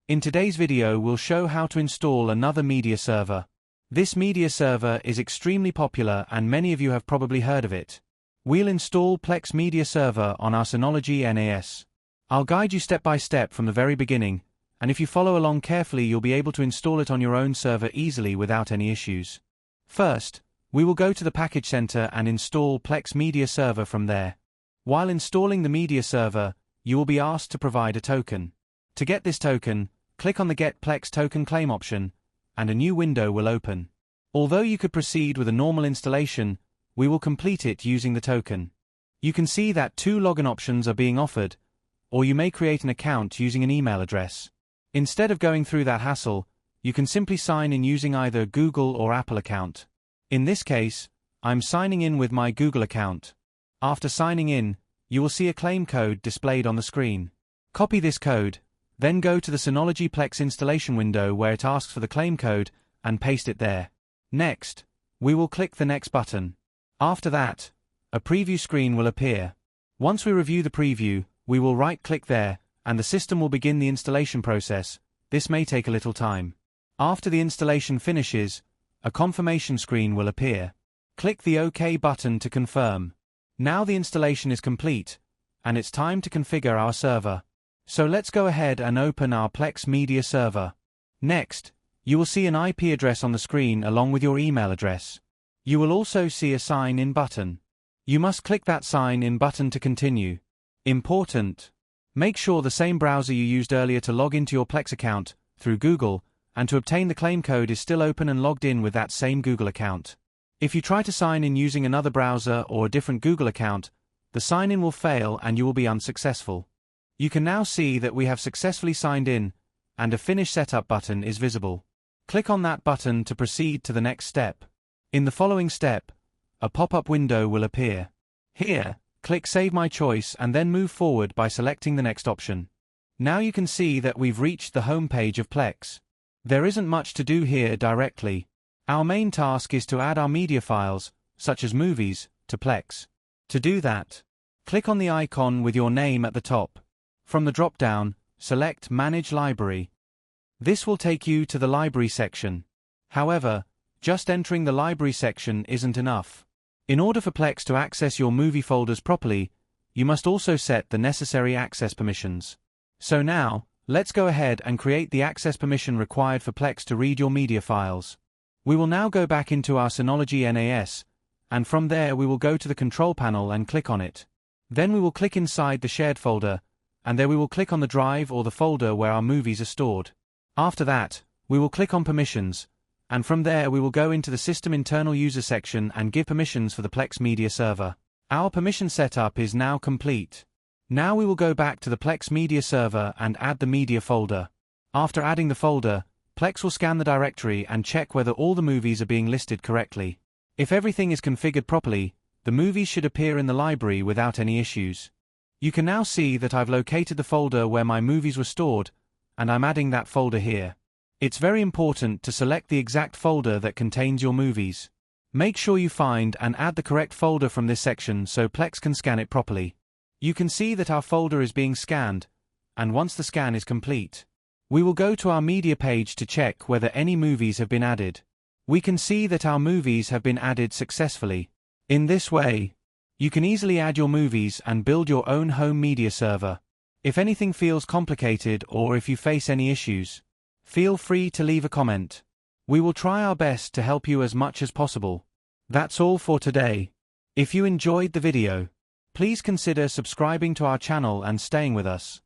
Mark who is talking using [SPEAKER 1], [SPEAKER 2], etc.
[SPEAKER 1] In today's video we'll show how to install another media server. This media server is extremely popular and many of you have probably heard of it. We'll install Plex Media Server on our Synology NAS. I'll guide you step by step from the very beginning, and if you follow along carefully you'll be able to install it on your own server easily without any issues. First, we will go to the Package Center and install Plex Media Server from there. While installing the media server, you will be asked to provide a token. To get this token, click on the Get Plex Token Claim option, and a new window will open. Although you could proceed with a normal installation, we will complete it using the token. You can see that 2 login options are being offered, or you may create an account using an email address. Instead of going through that hassle, you can simply sign in using either Google or Apple account. In this case, I'm signing in with my Google account. After signing in, you will see a claim code displayed on the screen. Copy this code, then go to the Synology Plex installation window where it asks for the claim code, and paste it there. Next, we will click the Next button. After that, a preview screen will appear. Once we review the preview, we will right-click there, and the system will begin the installation process. This may take a little time. After the installation finishes, a confirmation screen will appear. Click the OK button to confirm. Now the installation is complete, and it's time to configure our server. So let's go ahead and open our Plex Media Server. Next, you will see an IP address on the screen along with your email address. You will also see a Sign In button. You must click that Sign In button to continue. Important! Make sure the same browser you used earlier to log into your Plex account, through Google, and to obtain the claim code is still open and logged in with that same Google account. If you try to sign in using another browser or a different Google account, the sign-in will fail and you will be unsuccessful. You can now see that we have successfully signed in, and a Finish Setup button is visible. Click on that button to proceed to the next step. In the following step, a pop-up window will appear. Here, click Save My Choice and then move forward by selecting the next option. Now you can see that we've reached the home page of Plex. There isn't much to do here directly. Our main task is to add our media files, such as movies, to Plex. To do that, click on the icon with your name at the top. From the drop-down, select Manage Library. This will take you to the library section. However, just entering the library section isn't enough. In order for Plex to access your movie folders properly, you must also set the necessary access permissions. So now, let's go ahead and create the access permission required for Plex to read your media files. We will now go back into our Synology NAS, and from there we will go to the control panel and click on it. Then we will click inside the shared folder, and there we will click on the drive or the folder where our movies are stored. After that, we will click on Permissions, and from there we will go into the System Internal User section and give permissions for the Plex Media Server. Our permission setup is now complete. Now we will go back to the Plex Media Server and add the media folder. After adding the folder, Plex will scan the directory and check whether all the movies are being listed correctly. If everything is configured properly, the movies should appear in the library without any issues. You can now see that I've located the folder where my movies were stored, and I'm adding that folder here. It's very important to select the exact folder that contains your movies. Make sure you find and add the correct folder from this section so Plex can scan it properly. You can see that our folder is being scanned, and once the scan is complete, we will go to our media page to check whether any movies have been added. We can see that our movies have been added successfully. In this way, you can easily add your movies and build your own home media server. If anything feels complicated or if you face any issues, feel free to leave a comment. We will try our best to help you as much as possible. That's all for today. If you enjoyed the video, please consider subscribing to our channel and staying with us.